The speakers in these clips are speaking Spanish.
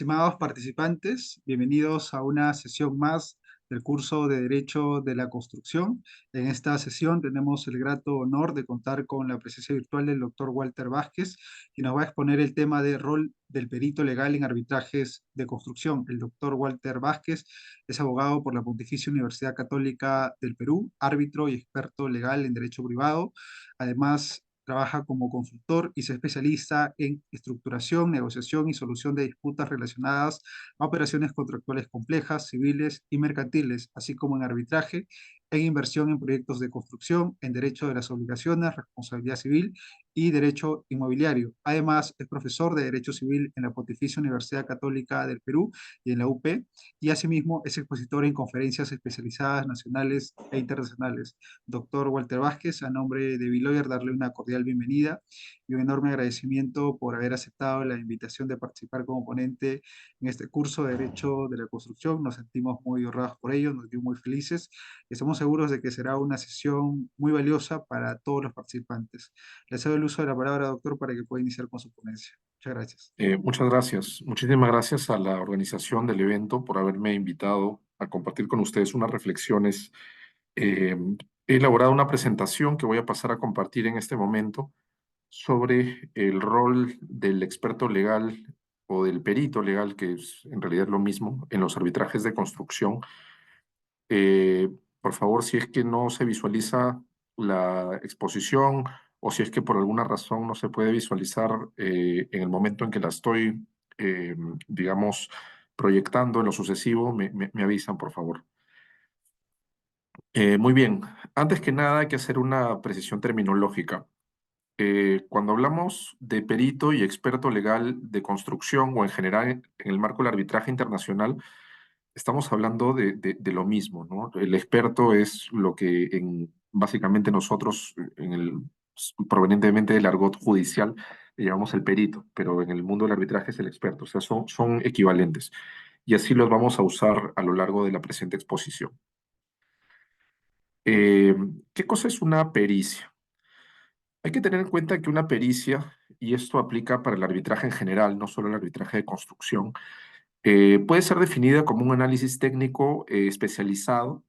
Estimados participantes, bienvenidos a una sesión más del curso de Derecho de la Construcción. En esta sesión tenemos el grato honor de contar con la presencia virtual del doctor Walter Vázquez, quien nos va a exponer el tema de rol del perito legal en arbitrajes de construcción. El doctor Walter Vázquez es abogado por la Pontificia Universidad Católica del Perú, árbitro y experto legal en derecho privado. Además, trabaja como consultor y se especializa en estructuración, negociación y solución de disputas relacionadas a operaciones contractuales complejas, civiles y mercantiles, así como en arbitraje, en inversión en proyectos de construcción, en derecho de las obligaciones, responsabilidad civil y derecho inmobiliario. Además, es profesor de Derecho Civil en la Pontificia Universidad Católica del Perú y en la UP, y asimismo es expositor en conferencias especializadas nacionales e internacionales. Doctor Walter Vázquez, a nombre de Biloyer, darle una cordial bienvenida y un enorme agradecimiento por haber aceptado la invitación de participar como ponente en este curso de Derecho de la Construcción. Nos sentimos muy honrados por ello, nos sentimos muy felices y estamos seguros de que será una sesión muy valiosa para todos los participantes. Le cedo el uso de la palabra, doctor, para que pueda iniciar con su ponencia. Muchas gracias. Muchas gracias. Muchísimas gracias a la organización del evento por haberme invitado a compartir con ustedes unas reflexiones. Eh, He elaborado una presentación que voy a pasar a compartir en este momento sobre el rol del experto legal o del perito legal, que es en realidad lo mismo, en los arbitrajes de construcción. Eh, por favor, si es que no se visualiza la exposición o si es que por alguna razón no se puede visualizar en el momento en que la estoy, eh, digamos, proyectando en lo sucesivo, me avisan, por favor. Muy bien, antes que nada hay que hacer una precisión terminológica. Cuando hablamos de perito y experto legal de construcción o en general en el marco del arbitraje internacional, estamos hablando de lo mismo, ¿no? El experto es lo que básicamente nosotros, provenientemente del argot judicial, le llamamos el perito, pero en el mundo del arbitraje es el experto, o sea, son equivalentes. Y así los vamos a usar a lo largo de la presente exposición. Eh, ¿Qué cosa es una pericia? Hay que tener en cuenta que una pericia, y esto aplica para el arbitraje en general, no solo el arbitraje de construcción, puede ser definida como un análisis técnico especializado,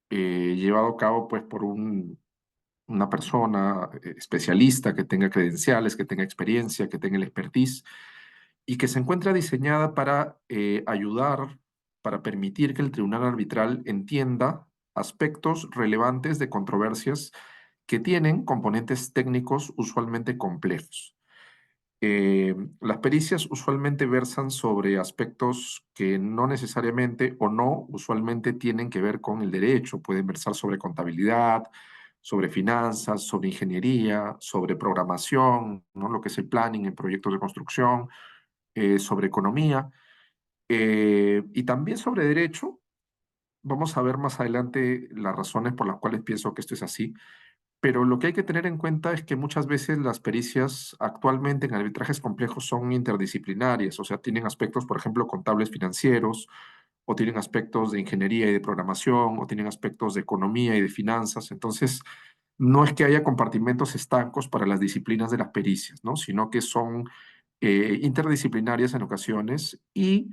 llevado a cabo pues, por una persona especialista que tenga credenciales, que tenga experiencia, que tenga el expertise, y que se encuentra diseñada para ayudar, para permitir que el tribunal arbitral entienda aspectos relevantes de controversias que tienen componentes técnicos usualmente complejos. Las pericias usualmente versan sobre aspectos que no necesariamente o no usualmente tienen que ver con el derecho. Pueden versar sobre contabilidad, sobre finanzas, sobre ingeniería, sobre programación, ¿no? Lo que es el planning en proyectos de construcción, sobre economía y también sobre derecho. Vamos a ver más adelante las razones por las cuales pienso que esto es así. Pero lo que hay que tener en cuenta es que muchas veces las pericias actualmente en arbitrajes complejos son interdisciplinarias, o sea, tienen aspectos, por ejemplo, contables financieros, o tienen aspectos de ingeniería y de programación, o tienen aspectos de economía y de finanzas. Entonces, no es que haya compartimentos estancos para las disciplinas de las pericias, ¿no? Sino que son interdisciplinarias en ocasiones y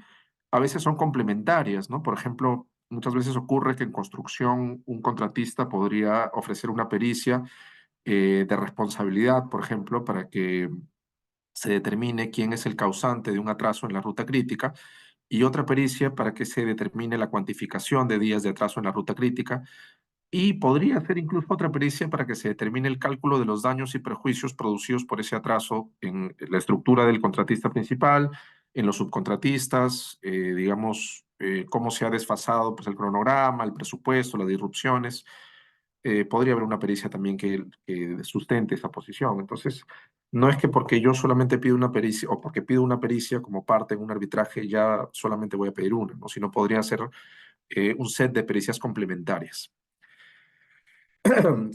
a veces son complementarias, ¿no? Por ejemplo, muchas veces ocurre que en construcción un contratista podría ofrecer una pericia de responsabilidad, por ejemplo, para que se determine quién es el causante de un atraso en la ruta crítica, y otra pericia para que se determine la cuantificación de días de atraso en la ruta crítica, y podría hacer incluso otra pericia para que se determine el cálculo de los daños y perjuicios producidos por ese atraso en la estructura del contratista principal, en los subcontratistas, digamos, cómo se ha desfasado pues, el cronograma, el presupuesto, las disrupciones. Podría haber una pericia también que sustente esa posición. Entonces, no es que porque yo solamente pido una pericia o porque pido una pericia como parte en un arbitraje ya solamente voy a pedir una, ¿no? Sino podría ser un set de pericias complementarias.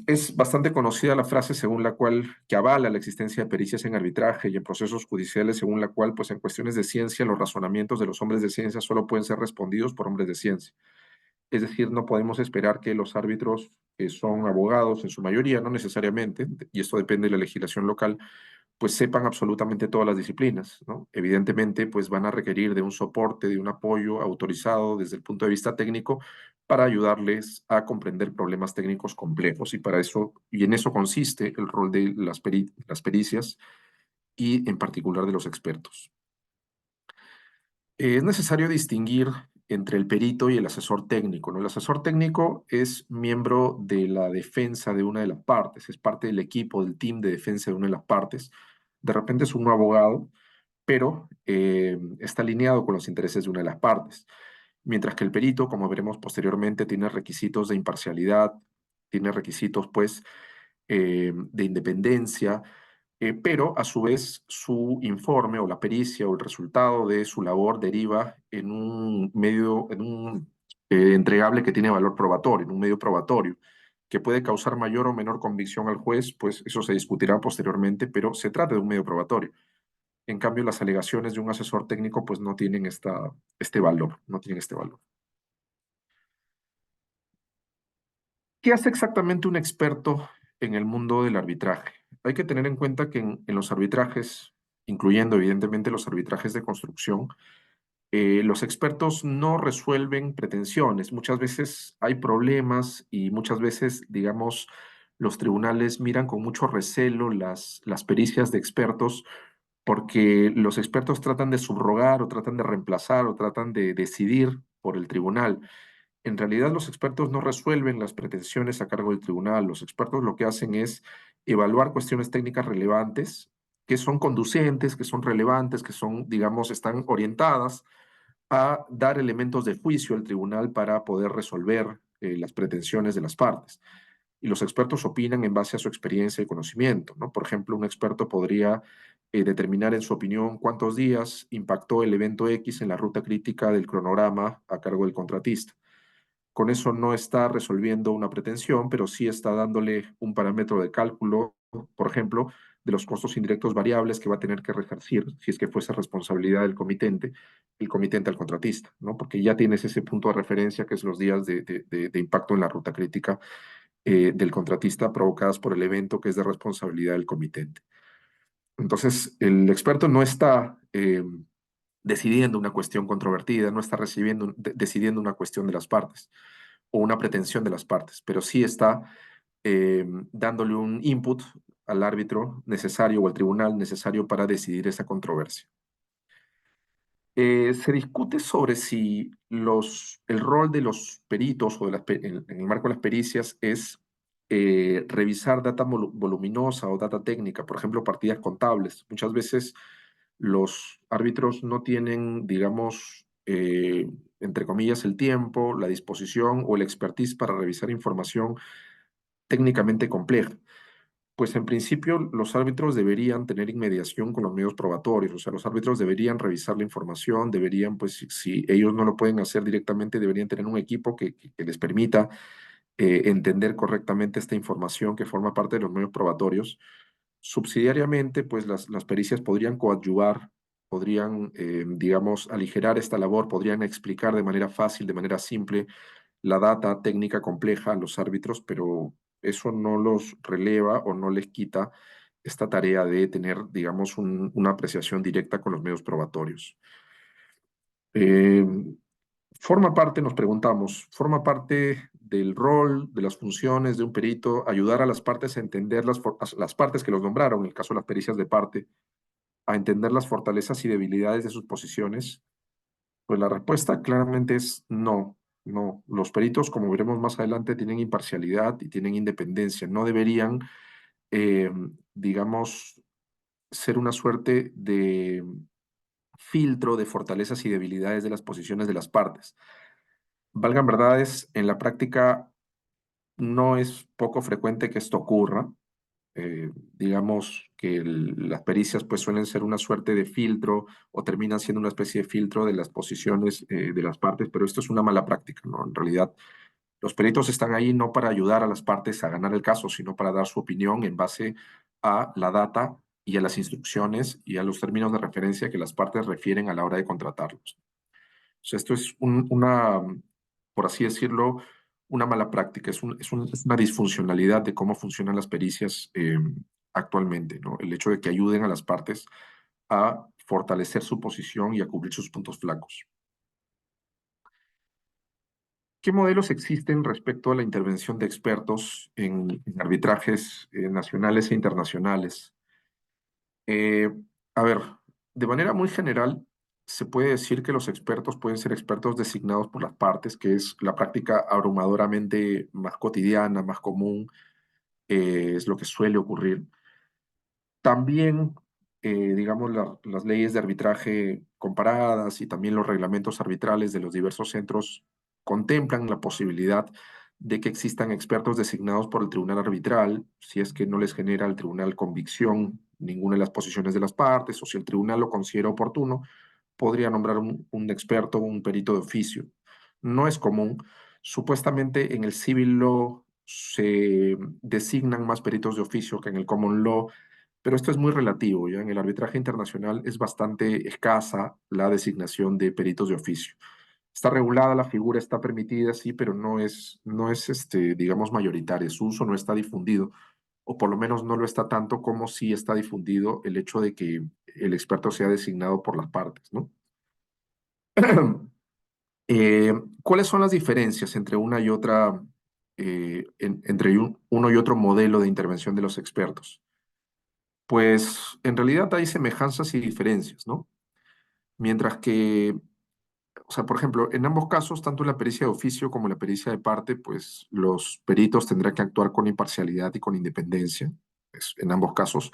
Es bastante conocida la frase según la cual, que avala la existencia de pericias en arbitraje y en procesos judiciales, según la cual, pues en cuestiones de ciencia, los razonamientos de los hombres de ciencia solo pueden ser respondidos por hombres de ciencia. Es decir, no podemos esperar que los árbitros, que son abogados en su mayoría, no necesariamente, y esto depende de la legislación local, pues sepan absolutamente todas las disciplinas, ¿no? Evidentemente, pues van a requerir de un soporte, de un apoyo autorizado desde el punto de vista técnico para ayudarles a comprender problemas técnicos complejos y para eso, y en eso consiste el rol de las pericias y en particular de los expertos. Es necesario distinguir entre el perito y el asesor técnico, ¿no? El asesor técnico es miembro de la defensa de una de las partes, es parte del equipo, del team de defensa de una de las partes. De repente es un abogado, pero está alineado con los intereses de una de las partes. Mientras que el perito, como veremos posteriormente, tiene requisitos de imparcialidad, tiene requisitos, pues, de independencia, pero a su vez su informe o la pericia o el resultado de su labor deriva en un medio, en un entregable que tiene valor probatorio, en un medio probatorio, que puede causar mayor o menor convicción al juez, pues eso se discutirá posteriormente, pero se trata de un medio probatorio. En cambio, las alegaciones de un asesor técnico pues no tienen este valor, no tienen este valor. ¿Qué hace exactamente un experto en el mundo del arbitraje? Hay que tener en cuenta que en los arbitrajes, incluyendo evidentemente los arbitrajes de construcción, los expertos no resuelven pretensiones. Muchas veces hay problemas y muchas veces, digamos, los tribunales miran con mucho recelo las pericias de expertos porque los expertos tratan de subrogar o tratan de reemplazar o tratan de decidir por el tribunal. En realidad, los expertos no resuelven las pretensiones a cargo del tribunal. Los expertos lo que hacen es evaluar cuestiones técnicas relevantes, que son conducentes, que son relevantes, que son, digamos, están orientadas a dar elementos de juicio al tribunal para poder resolver las pretensiones de las partes. Y los expertos opinan en base a su experiencia y conocimiento, ¿no? Por ejemplo, un experto podría determinar en su opinión cuántos días impactó el evento X en la ruta crítica del cronograma a cargo del contratista. Con eso no está resolviendo una pretensión, pero sí está dándole un parámetro de cálculo, por ejemplo, de los costos indirectos variables que va a tener que resarcir si es que fuese responsabilidad del comitente, el comitente al contratista, ¿no? Porque ya tienes ese punto de referencia que es los días de impacto en la ruta crítica del contratista provocadas por el evento que es de responsabilidad del comitente. Entonces, el experto no está decidiendo una cuestión controvertida, no está decidiendo una cuestión de las partes o una pretensión de las partes, pero sí está dándole un input al árbitro necesario o al tribunal necesario para decidir esa controversia. Se discute sobre si el rol de los peritos o en el marco de las pericias es revisar data voluminosa o data técnica, por ejemplo, partidas contables. Muchas veces los árbitros no tienen, digamos, entre comillas, el tiempo, la disposición o el expertise para revisar información técnicamente compleja. Pues en principio los árbitros deberían tener inmediación con los medios probatorios, o sea, los árbitros deberían revisar la información, deberían, pues si ellos no lo pueden hacer directamente, deberían tener un equipo que les permita entender correctamente esta información que forma parte de los medios probatorios. Subsidiariamente, pues las pericias podrían coadyuvar, podrían, digamos, aligerar esta labor, podrían explicar de manera fácil, de manera simple, la data técnica compleja a los árbitros, pero eso no los releva o no les quita esta tarea de tener, digamos, una apreciación directa con los medios probatorios. Eh, Forma parte, nos preguntamos, forma parte del rol, de las funciones de un perito, ayudar a las partes a entender las partes que los nombraron, en el caso de las pericias de parte, a entender las fortalezas y debilidades de sus posiciones. Pues la respuesta claramente es no, no. Los peritos, como veremos más adelante, tienen imparcialidad y tienen independencia. No deberían, eh, digamos, ser una suerte de filtro de fortalezas y debilidades de las posiciones de las partes. Valgan verdades, en la práctica no es poco frecuente que esto ocurra. Digamos que las pericias pues suelen ser una suerte de filtro o terminan siendo una especie de filtro de las posiciones de las partes, pero esto es una mala práctica, ¿no? En realidad, los peritos están ahí no para ayudar a las partes a ganar el caso, sino para dar su opinión en base a la data y a las instrucciones y a los términos de referencia que las partes refieren a la hora de contratarlos. O sea, esto es por así decirlo, una mala práctica, es una disfuncionalidad de cómo funcionan las pericias actualmente, ¿no? El hecho de que ayuden a las partes a fortalecer su posición y a cubrir sus puntos flacos. ¿Qué modelos existen respecto a la intervención de expertos en arbitrajes nacionales e internacionales? Eh, a ver, de manera muy general, se puede decir que los expertos pueden ser expertos designados por las partes, que es la práctica abrumadoramente más cotidiana, más común, es lo que suele ocurrir. También, digamos, las leyes de arbitraje comparadas y también los reglamentos arbitrales de los diversos centros contemplan la posibilidad de que existan expertos designados por el tribunal arbitral, si es que no les genera al tribunal convicción ninguna de las posiciones de las partes, o si el tribunal lo considera oportuno, podría nombrar un experto, un perito de oficio. No es común. Supuestamente en el civil law se designan más peritos de oficio que en el common law, pero esto es muy relativo, ¿ya? En el arbitraje internacional es bastante escasa la designación de peritos de oficio. Está regulada la figura, está permitida, sí, pero no es digamos, mayoritaria. Su uso no está difundido, o por lo menos no lo está tanto como si está difundido el hecho de que el experto sea designado por las partes, ¿no? Eh, ¿Cuáles son las diferencias entre una y otra, entre uno y otro modelo de intervención de los expertos? Pues en realidad hay semejanzas y diferencias, ¿no? Mientras que, o sea, por ejemplo, en ambos casos, tanto la pericia de oficio como la pericia de parte, pues los peritos tendrán que actuar con imparcialidad y con independencia. En ambos casos,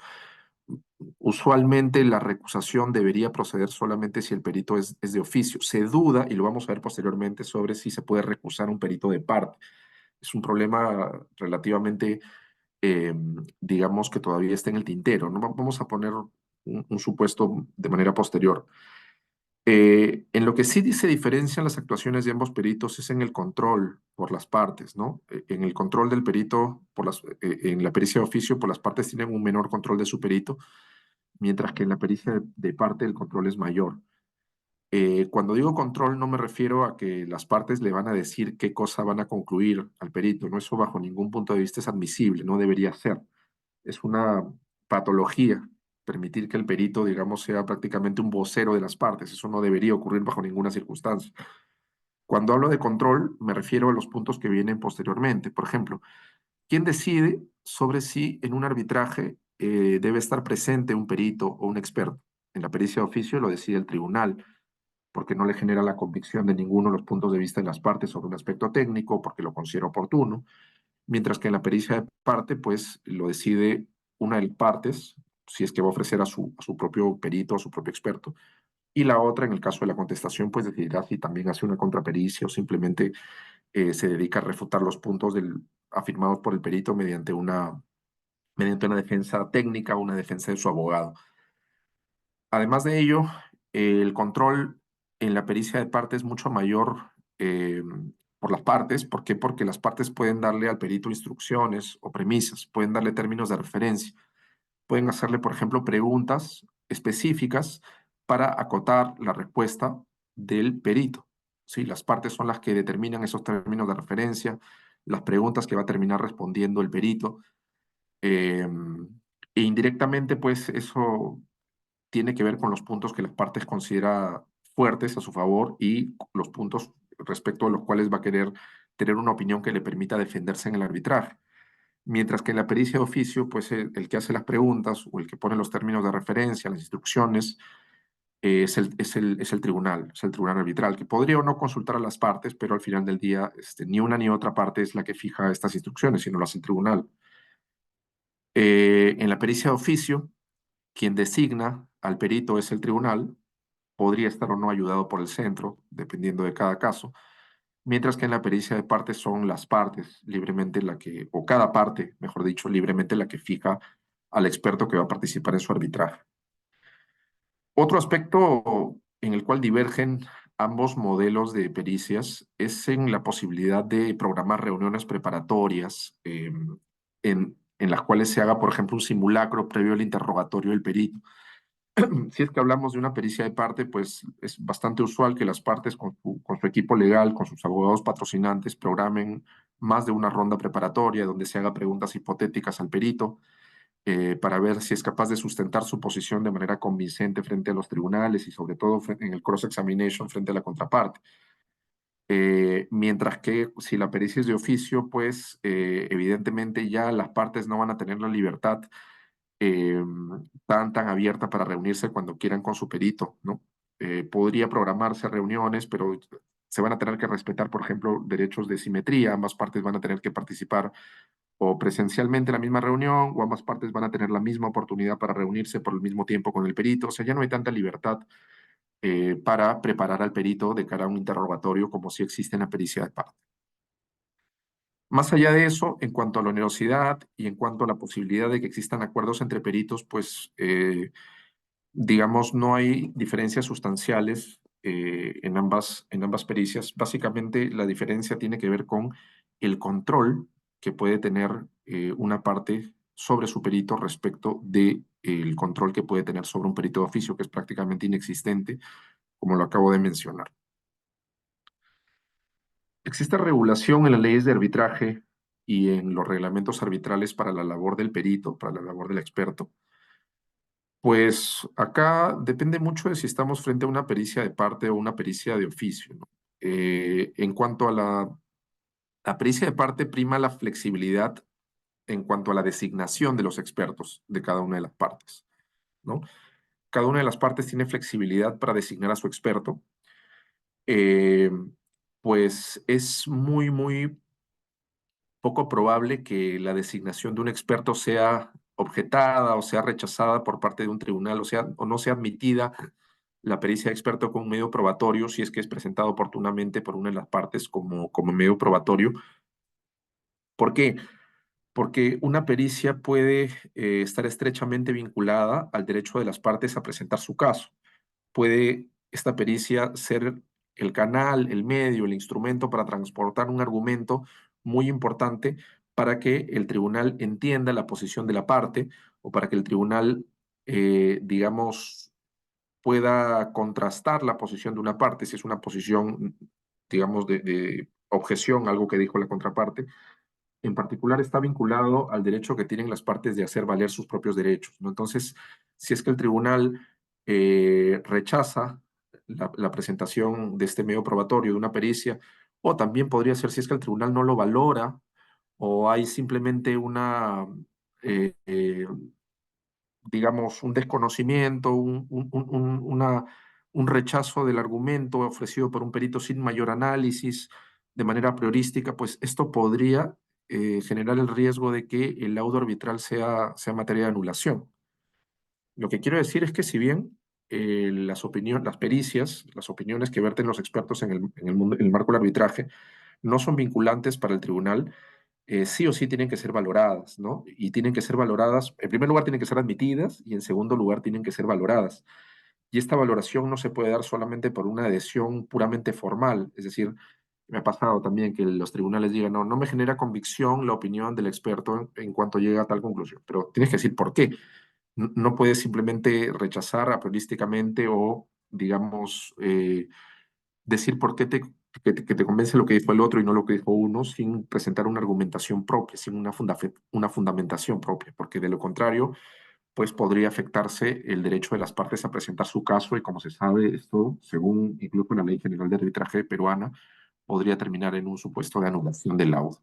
usualmente la recusación debería proceder solamente si el perito es de oficio. Se duda, y lo vamos a ver posteriormente, sobre si se puede recusar un perito de parte. Es un problema relativamente eh, digamos que todavía está en el tintero, ¿no? Vamos a poner un supuesto de manera posterior. En lo que sí se diferencian las actuaciones de ambos peritos es en el control por las partes, ¿no? En el control del perito, en la pericia de oficio, por las partes tienen un menor control de su perito, mientras que en la pericia de parte el control es mayor. Cuando digo control no me refiero a que las partes le van a decir qué cosa van a concluir al perito, ¿no? Eso bajo ningún punto de vista es admisible, no debería ser. Es una patología permitir que el perito, digamos, sea prácticamente un vocero de las partes. Eso no debería ocurrir bajo ninguna circunstancia. Cuando hablo de control, me refiero a los puntos que vienen posteriormente. Por ejemplo, ¿quién decide sobre si en un arbitraje debe estar presente un perito o un experto? En la pericia de oficio lo decide el tribunal, porque no le genera la convicción de ninguno de los puntos de vista de las partes sobre un aspecto técnico, porque lo considera oportuno, mientras que en la pericia de parte, pues lo decide una de las partes, si es que va a ofrecer a su propio perito, a su propio experto, y la otra, en el caso de la contestación, pues decidirá si también hace una contrapericia o simplemente se dedica a refutar los puntos afirmados por el perito mediante una defensa técnica o una defensa de su abogado. Además de ello, el control en la pericia de parte es mucho mayor eh, por las partes. ¿Por qué? Porque las partes pueden darle al perito instrucciones o premisas, pueden darle términos de referencia, pueden hacerle, por ejemplo, preguntas específicas para acotar la respuesta del perito. ¿Sí? Las partes son las que determinan esos términos de referencia, las preguntas que va a terminar respondiendo el perito. eh, e indirectamente, pues eso tiene que ver con los puntos que las partes considera fuertes a su favor y los puntos respecto a los cuales va a querer tener una opinión que le permita defenderse en el arbitraje. Mientras que en la pericia de oficio, pues el que hace las preguntas o el que pone los términos de referencia, las instrucciones, es el tribunal arbitral, que podría o no consultar a las partes, pero al final del día ni una ni otra parte es la que fija estas instrucciones, sino lo hace el tribunal. En la pericia de oficio, quien designa al perito es el tribunal, podría estar o no ayudado por el centro, dependiendo de cada caso, mientras que en la pericia de partes son las partes libremente o cada parte, mejor dicho, libremente la que fija al experto que va a participar en su arbitraje. Otro aspecto en el cual divergen ambos modelos de pericias es en la posibilidad de programar reuniones preparatorias en las cuales se haga, por ejemplo, un simulacro previo al interrogatorio del perito. Si es que hablamos de una pericia de parte, pues es bastante usual que las partes con su equipo legal, con sus abogados patrocinantes, programen más de una ronda preparatoria donde se haga preguntas hipotéticas al perito, para ver si es capaz de sustentar su posición de manera convincente frente a los tribunales y sobre todo en el cross-examination frente a la contraparte. Mientras que si la pericia es de oficio, pues evidentemente ya las partes no van a tener la libertad eh, tan abierta para reunirse cuando quieran con su perito, ¿no? Podría programarse reuniones, pero se van a tener que respetar, por ejemplo, derechos de simetría. Ambas partes van a tener que participar o presencialmente en la misma reunión, o ambas partes van a tener la misma oportunidad para reunirse por el mismo tiempo con el perito. O sea, ya no hay tanta libertad para preparar al perito de cara a un interrogatorio como si existe en la pericia de parte. Más allá de eso, en cuanto a la onerosidad y en cuanto a la posibilidad de que existan acuerdos entre peritos, pues digamos, no hay diferencias sustanciales en ambas pericias. Básicamente, la diferencia tiene que ver con el control que puede tener una parte sobre su perito respecto del control que puede tener sobre un perito de oficio, que es prácticamente inexistente, como lo acabo de mencionar. Existe regulación en las leyes de arbitraje y en los reglamentos arbitrales para la labor del perito, para la labor del experto. Pues acá depende mucho de si estamos frente a una pericia de parte o una pericia de oficio, ¿no? En cuanto a la pericia de parte, prima la flexibilidad en cuanto a la designación de los expertos de cada una de las partes, ¿no? Cada una de las partes tiene flexibilidad para designar a su experto. Eh, pues es muy poco probable que la designación de un experto sea objetada o sea rechazada por parte de un tribunal, o no sea admitida la pericia de experto como medio probatorio si es que es presentado oportunamente por una de las partes como medio probatorio. ¿Por qué? Porque una pericia puede estar estrechamente vinculada al derecho de las partes a presentar su caso. Puede esta pericia ser el canal, el medio, el instrumento para transportar un argumento muy importante para que el tribunal entienda la posición de la parte o para que el tribunal, digamos, pueda contrastar la posición de una parte, si es una posición, digamos, de objeción, algo que dijo la contraparte. En particular está vinculado al derecho que tienen las partes de hacer valer sus propios derechos, ¿no? Entonces, si es que el tribunal rechaza la presentación de este medio probatorio, de una pericia, o también podría ser si es que el tribunal no lo valora o hay simplemente eh, eh, digamos, un desconocimiento, un rechazo del argumento ofrecido por un perito sin mayor análisis, de manera priorística, pues esto podría generar el riesgo de que el laudo arbitral sea materia de anulación. Lo que quiero decir es que si bien las pericias, las opiniones que verten los expertos en el marco del arbitraje no son vinculantes para el tribunal, sí o sí tienen que ser valoradas, ¿no? Y tienen que ser valoradas, en primer lugar tienen que ser admitidas y en segundo lugar tienen que ser valoradas. Y esta valoración no se puede dar solamente por una adhesión puramente formal, es decir, me ha pasado también que los tribunales digan, no me genera convicción la opinión del experto en cuanto llega a tal conclusión, pero tienes que decir por qué. No puedes simplemente rechazar apriorísticamente o, digamos, decir por qué que te convence lo que dijo el otro y no lo que dijo uno, sin presentar una argumentación propia, sin una fundamentación propia, porque de lo contrario, pues podría afectarse el derecho de las partes a presentar su caso y como se sabe, esto, según incluso la Ley General de Arbitraje peruana, podría terminar en un supuesto de anulación del laudo.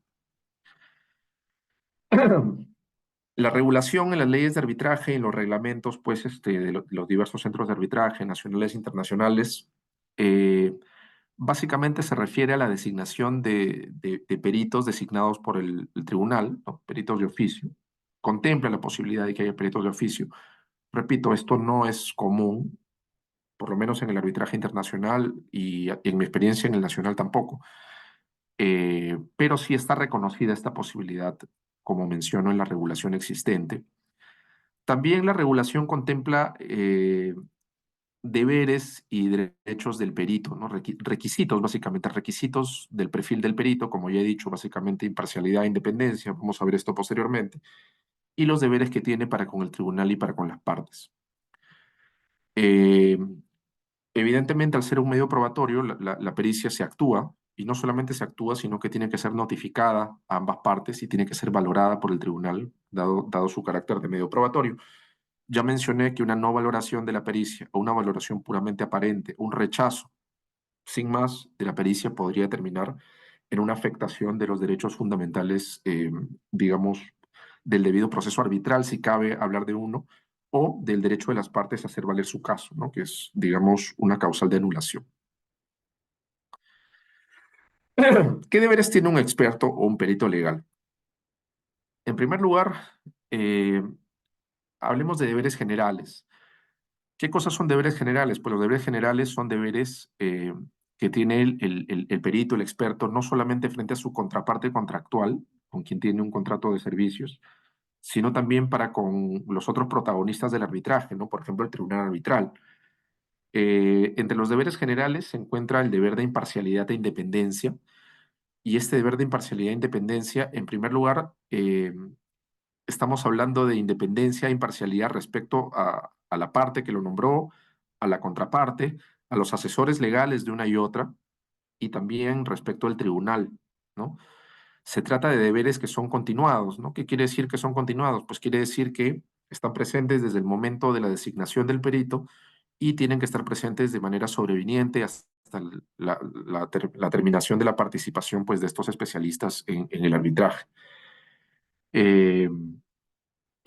La regulación en las leyes de arbitraje y en los reglamentos pues, de los diversos centros de arbitraje nacionales e internacionales eh, básicamente se refiere a la designación de peritos designados por el tribunal, ¿no? Peritos de oficio. Contempla la posibilidad de que haya peritos de oficio. Repito, esto no es común, por lo menos en el arbitraje internacional y en mi experiencia en el nacional tampoco. Pero sí está reconocida esta posibilidad, como menciono, en la regulación existente. También la regulación contempla deberes y derechos del perito, ¿no? Requisitos, básicamente, requisitos del perfil del perito, como ya he dicho, básicamente imparcialidad e independencia, vamos a ver esto posteriormente, y los deberes que tiene para con el tribunal y para con las partes. Eh, Evidentemente, al ser un medio probatorio, la pericia se actúa, y no solamente se actúa, sino que tiene que ser notificada a ambas partes y tiene que ser valorada por el tribunal dado su carácter de medio probatorio. Ya mencioné que una no valoración de la pericia o una valoración puramente aparente, un rechazo sin más de la pericia podría terminar en una afectación de los derechos fundamentales, digamos, del debido proceso arbitral, si cabe hablar de uno, o del derecho de las partes a hacer valer su caso, ¿no? Que es, digamos, una causal de anulación. ¿Qué deberes tiene un experto o un perito legal? En primer lugar, eh, hablemos de deberes generales. ¿Qué cosas son deberes generales? Pues los deberes generales son deberes que tiene el perito, el experto, no solamente frente a su contraparte contractual, con quien tiene un contrato de servicios, sino también para con los otros protagonistas del arbitraje, ¿no? Por ejemplo, el tribunal arbitral. Entre los deberes generales se encuentra el deber de imparcialidad e independencia, y este deber de imparcialidad e independencia, en primer lugar, estamos hablando de independencia e imparcialidad respecto a la parte que lo nombró, a la contraparte, a los asesores legales de una y otra, y también respecto al tribunal, ¿no? Se trata de deberes que son continuados, ¿no? ¿Qué quiere decir que son continuados? Pues quiere decir que están presentes desde el momento de la designación del perito y tienen que estar presentes de manera sobreviniente hasta la terminación de la participación, pues, de estos especialistas en el arbitraje. Eh,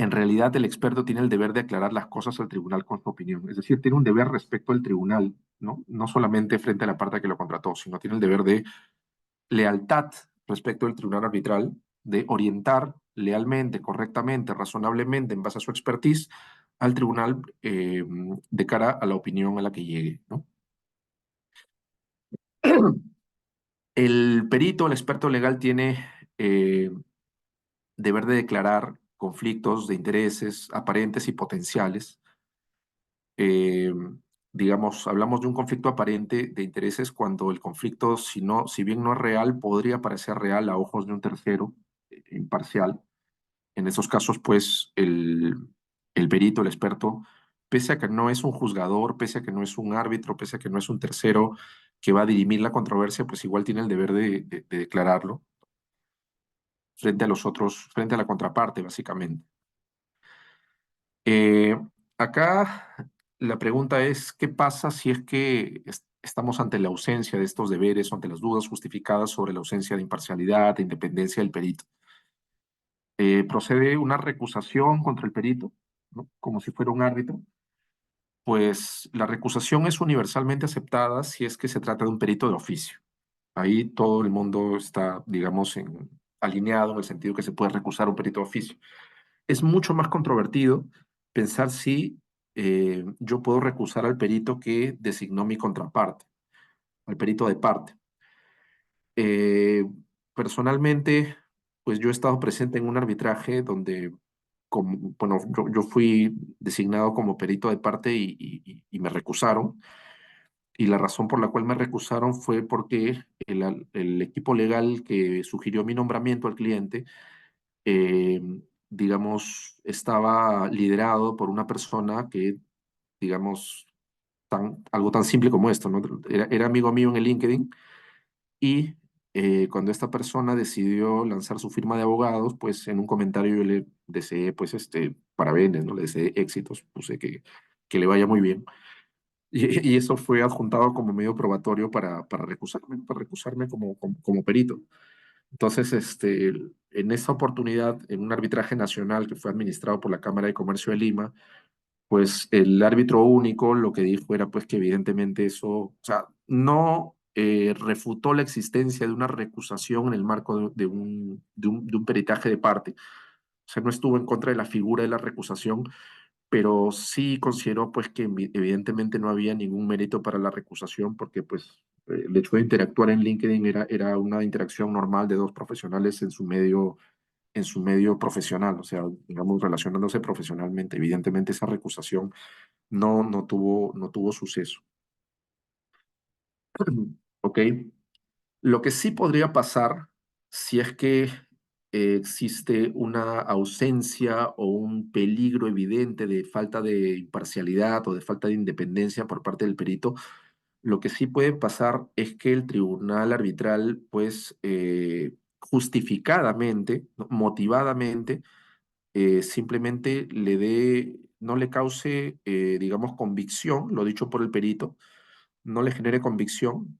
en realidad, el experto tiene el deber de aclarar las cosas al tribunal con su opinión. Es decir, tiene un deber respecto al tribunal, ¿no? No solamente frente a la parte que lo contrató, sino tiene el deber de lealtad respecto al tribunal arbitral, de orientar lealmente, correctamente, razonablemente, en base a su expertise, al tribunal de cara a la opinión a la que llegue, ¿no? El perito, el experto legal, tiene eh, deber de declarar conflictos de intereses aparentes y potenciales. eh, digamos, hablamos de un conflicto aparente de intereses cuando el conflicto, si bien no es real, podría parecer real a ojos de un tercero imparcial. En esos casos, pues, el perito, el experto, pese a que no es un juzgador, pese a que no es un árbitro, pese a que no es un tercero que va a dirimir la controversia, pues igual tiene el deber de declararlo frente a los otros, frente a la contraparte, básicamente. Eh, acá la pregunta es, ¿qué pasa si es que estamos ante la ausencia de estos deberes o ante las dudas justificadas sobre la ausencia de imparcialidad, de independencia del perito? Procede una recusación contra el perito, ¿no? Como si fuera un árbitro. Pues la recusación es universalmente aceptada si es que se trata de un perito de oficio. Ahí todo el mundo está, digamos, alineado en el sentido que se puede recusar un perito de oficio. Es mucho más controvertido pensar si yo puedo recusar al perito que designó mi contraparte, al perito de parte. Eh, personalmente, pues yo he estado presente en un arbitraje donde, bueno, yo fui designado como perito de parte y me recusaron. Y la razón por la cual me recusaron fue porque el equipo legal que sugirió mi nombramiento al cliente, eh, digamos, estaba liderado por una persona que, digamos, algo tan simple como esto, ¿no? Era amigo mío en el LinkedIn y cuando esta persona decidió lanzar su firma de abogados, pues en un comentario yo le deseé, pues, parabénes, ¿no? Le deseé éxitos, puse que le vaya muy bien. Y eso fue adjuntado como medio probatorio para recusarme como perito. Entonces, en esa oportunidad, en un arbitraje nacional que fue administrado por la Cámara de Comercio de Lima, pues el árbitro único lo que dijo era pues que evidentemente eso, o sea, no refutó la existencia de una recusación en el marco de un peritaje de parte. O sea, no estuvo en contra de la figura de la recusación, pero sí consideró pues que evidentemente no había ningún mérito para la recusación porque pues el hecho de interactuar en LinkedIn era una interacción normal de dos profesionales en su medio profesional, o sea, digamos, relacionándose profesionalmente. Evidentemente esa recusación no tuvo suceso. ¿Ok? Lo que sí podría pasar si es que existe una ausencia o un peligro evidente de falta de imparcialidad o de falta de independencia por parte del perito, lo que sí puede pasar es que el tribunal arbitral, pues, justificadamente, ¿no? Motivadamente, simplemente no le cause, digamos, convicción, lo dicho por el perito, no le genere convicción,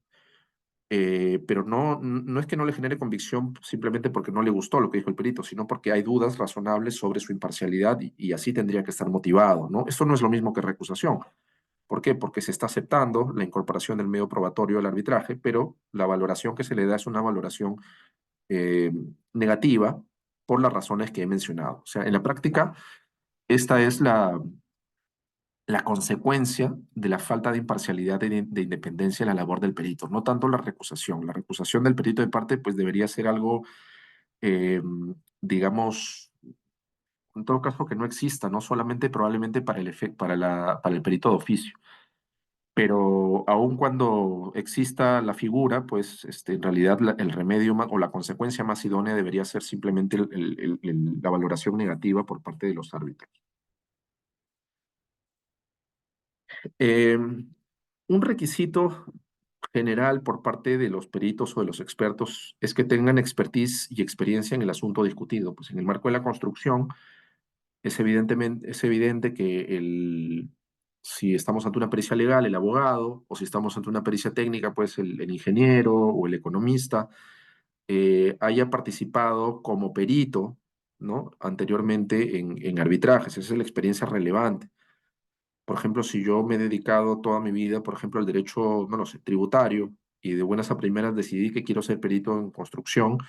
pero no es que no le genere convicción simplemente porque no le gustó lo que dijo el perito, sino porque hay dudas razonables sobre su imparcialidad y así tendría que estar motivado, ¿no? Esto no es lo mismo que recusación. ¿Por qué? Porque se está aceptando la incorporación del medio probatorio al arbitraje, pero la valoración que se le da es una valoración eh, negativa por las razones que he mencionado. O sea, en la práctica, esta es la consecuencia de la falta de imparcialidad de independencia en la labor del perito, no tanto la recusación. La recusación del perito de parte pues debería ser algo, eh, digamos, en todo caso que no exista, no solamente probablemente para para el perito de oficio, pero aun cuando exista la figura, pues en realidad el remedio o la consecuencia más idónea debería ser simplemente la valoración negativa por parte de los árbitros. Eh, un requisito general por parte de los peritos o de los expertos es que tengan expertise y experiencia en el asunto discutido. Pues en el marco de la construcción es evidente que si estamos ante una pericia legal, el abogado, o si estamos ante una pericia técnica, pues el ingeniero o el economista haya participado como perito, ¿no? Anteriormente en arbitrajes. Esa es la experiencia relevante. Por ejemplo, si yo me he dedicado toda mi vida, por ejemplo, al derecho, no lo sé, tributario, y de buenas a primeras decidí que quiero ser perito en construcción,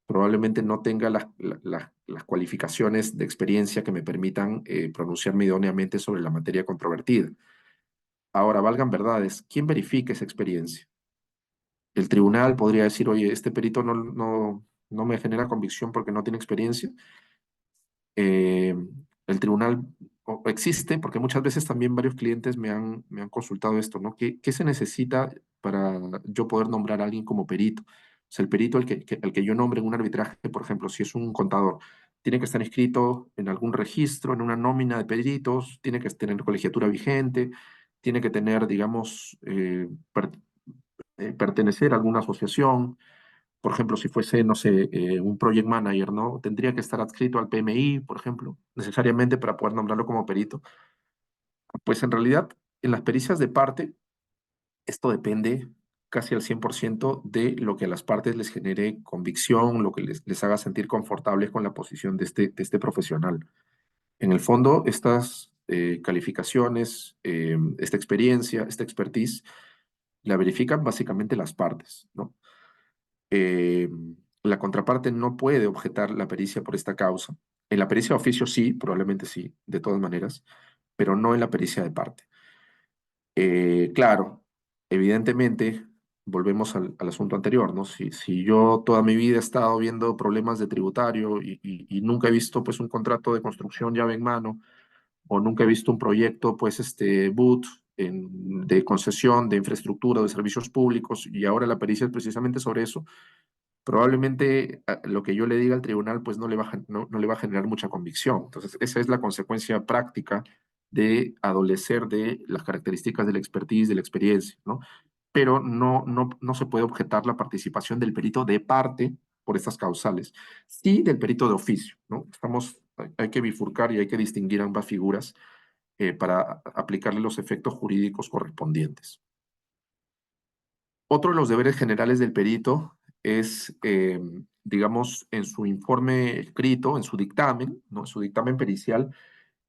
probablemente no tenga las cualificaciones de experiencia que me permitan pronunciarme idóneamente sobre la materia controvertida. Ahora, valgan verdades, ¿quién verifica esa experiencia? El tribunal podría decir, oye, este perito no me genera convicción porque no tiene experiencia. eh, el tribunal existe, porque muchas veces también varios clientes me han consultado esto, ¿no? ¿Qué se necesita para yo poder nombrar a alguien como perito? O sea, el perito al que yo nombre en un arbitraje, por ejemplo, si es un contador, tiene que estar inscrito en algún registro, en una nómina de peritos, tiene que tener colegiatura vigente, tiene que tener, digamos, pertenecer a alguna asociación. Por ejemplo, si fuese, no sé, un project manager, ¿no? Tendría que estar adscrito al PMI, por ejemplo, necesariamente para poder nombrarlo como perito. Pues en realidad, en las pericias de parte, esto depende casi al 100% de lo que a las partes les genere convicción, lo que les haga sentir confortables con la posición de este profesional. En el fondo, estas calificaciones, esta experiencia, esta expertise, la verifican básicamente las partes, ¿no? eh, la contraparte no puede objetar la pericia por esta causa. En la pericia de oficio sí, probablemente sí, de todas maneras, pero no en la pericia de parte. Claro, evidentemente, volvemos al asunto anterior, ¿no? Si yo toda mi vida he estado viendo problemas de tributario y nunca he visto pues un contrato de construcción llave en mano, o nunca he visto un proyecto pues BOOT de concesión de infraestructura o de servicios públicos, y ahora la pericia es precisamente sobre eso, probablemente lo que yo le diga al tribunal pues no le va a generar mucha convicción. Entonces, esa es la consecuencia práctica de adolecer de las características de la expertise, de la experiencia, ¿no? Pero no se puede objetar la participación del perito de parte por estas causales, sí del perito de oficio, ¿no? Hay que bifurcar y hay que distinguir ambas figuras para aplicarle los efectos jurídicos correspondientes. Otro de los deberes generales del perito es, digamos, en su informe escrito, en su dictamen, ¿no? En su dictamen pericial,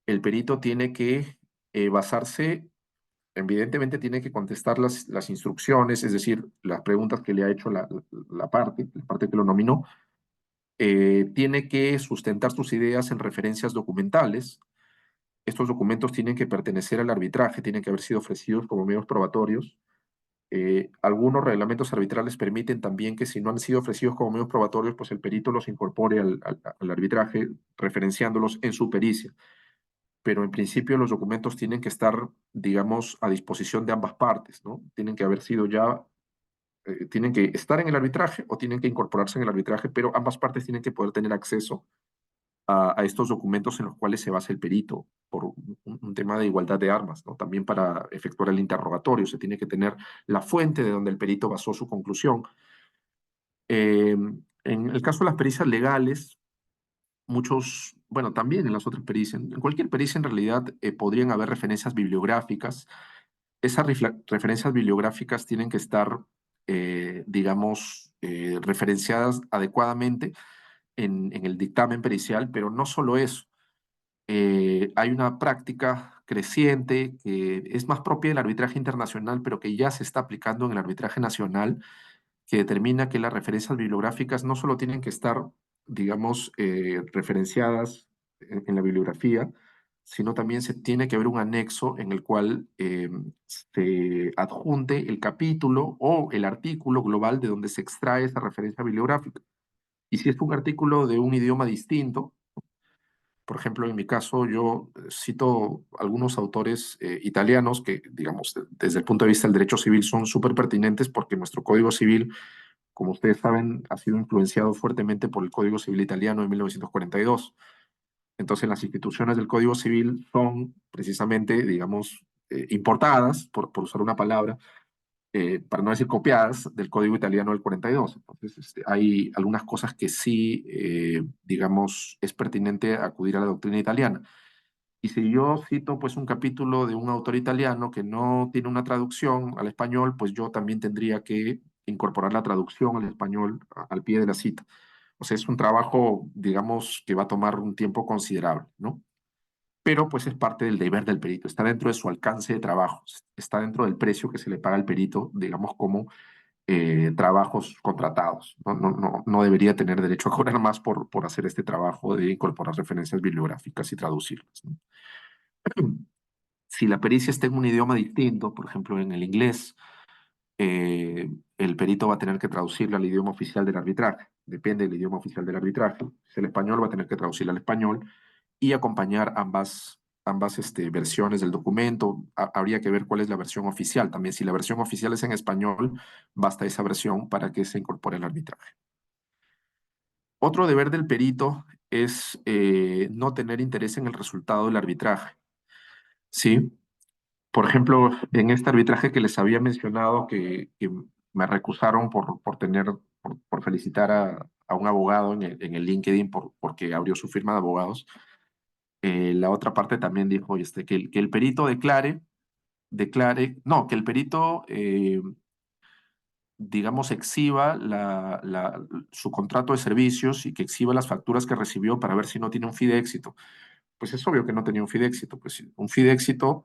el perito tiene que basarse, evidentemente tiene que contestar las instrucciones, es decir, las preguntas que le ha hecho la parte que lo nominó, tiene que sustentar sus ideas en referencias documentales. Estos documentos tienen que pertenecer al arbitraje, tienen que haber sido ofrecidos como medios probatorios. Algunos reglamentos arbitrales permiten también que si no han sido ofrecidos como medios probatorios, pues el perito los incorpore al arbitraje, referenciándolos en su pericia. Pero en principio los documentos tienen que estar, digamos, a disposición de ambas partes, ¿no? Tienen que haber sido ya, tienen que estar en el arbitraje o tienen que incorporarse en el arbitraje, pero ambas partes tienen que poder tener acceso a estos documentos en los cuales se basa el perito por un tema de igualdad de armas, ¿no? También para efectuar el interrogatorio se tiene que tener la fuente de donde el perito basó su conclusión. En el caso de las pericias legales, Bueno, también en las otras pericias. En cualquier pericia en realidad podrían haber referencias bibliográficas. Esas referencias bibliográficas tienen que estar, digamos, referenciadas adecuadamente en el dictamen pericial, pero no solo eso. Hay una práctica creciente que es más propia del arbitraje internacional, pero que ya se está aplicando en el arbitraje nacional, que determina que las referencias bibliográficas no solo tienen que estar, digamos, referenciadas en la bibliografía, sino también se tiene que haber un anexo en el cual se adjunte el capítulo o el artículo global de donde se extrae esa referencia bibliográfica. Y si es un artículo de un idioma distinto, por ejemplo, en mi caso, yo cito algunos autores italianos que, digamos, desde el punto de vista del derecho civil son súper pertinentes porque nuestro Código Civil, como ustedes saben, ha sido influenciado fuertemente por el Código Civil italiano de 1942. Entonces, las instituciones del Código Civil son precisamente, digamos, importadas, por usar una palabra, para no decir copiadas, del Código Italiano del 42. Entonces, hay algunas cosas que sí, digamos, es pertinente acudir a la doctrina italiana. Y si yo cito pues un capítulo de un autor italiano que no tiene una traducción al español, pues yo también tendría que incorporar la traducción al español al pie de la cita. O sea, es un trabajo, digamos, que va a tomar un tiempo considerable, ¿no? Pero pues es parte del deber del perito, está dentro de su alcance de trabajo, está dentro del precio que se le paga al perito, digamos, como trabajos contratados. No debería tener derecho a cobrar más por hacer este trabajo de incorporar referencias bibliográficas y traducirlas, ¿no? Si la pericia está en un idioma distinto, por ejemplo en el inglés, el perito va a tener que traducirla al idioma oficial del arbitraje. Depende del idioma oficial del arbitraje. Si es el español, va a tener que traducirla al español y acompañar ambas versiones del documento. Habría que ver cuál es la versión oficial. También, si la versión oficial es en español, basta esa versión para que se incorpore el arbitraje. Otro deber del perito es no tener interés en el resultado del arbitraje. ¿Sí? Por ejemplo, en este arbitraje que les había mencionado que me recusaron por felicitar a un abogado en el LinkedIn porque abrió su firma de abogados, la otra parte también dijo que el perito no, que el perito, digamos, exhiba su contrato de servicios y que exhiba las facturas que recibió para ver si no tiene un fidéxito. Pues es obvio que no tenía un fidéxito. Pues un fidéxito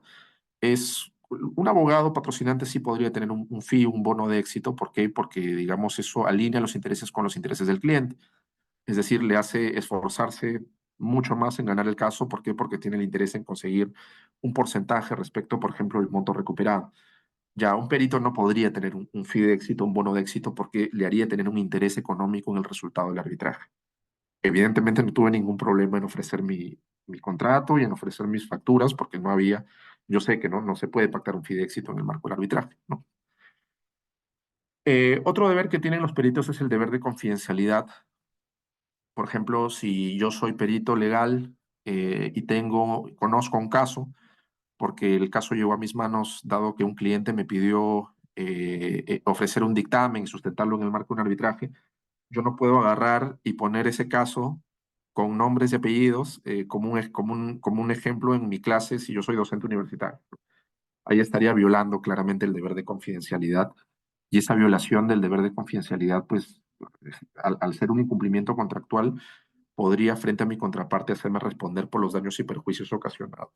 es un abogado patrocinante sí podría tener un fee, un bono de éxito. ¿Por qué? Porque, digamos, eso alinea los intereses con los intereses del cliente. Es decir, le hace esforzarse mucho más en ganar el caso. ¿Por qué? Porque tiene el interés en conseguir un porcentaje respecto, por ejemplo, del monto recuperado. Ya un perito no podría tener un fee de éxito, un bono de éxito, porque le haría tener un interés económico en el resultado del arbitraje. Evidentemente no tuve ningún problema en ofrecer mi contrato y en ofrecer mis facturas porque no había, yo sé que no se puede pactar un fidéxito en el marco del arbitraje, ¿no? Otro deber que tienen los peritos es el deber de confidencialidad. Por ejemplo, si yo soy perito legal y conozco un caso, porque el caso llegó a mis manos dado que un cliente me pidió ofrecer un dictamen y sustentarlo en el marco de un arbitraje, yo no puedo agarrar y poner ese caso con nombres y apellidos como un ejemplo en mi clase si yo soy docente universitario. Ahí estaría violando claramente el deber de confidencialidad y esa violación del deber de confidencialidad, pues al ser un incumplimiento contractual, podría frente a mi contraparte hacerme responder por los daños y perjuicios ocasionados.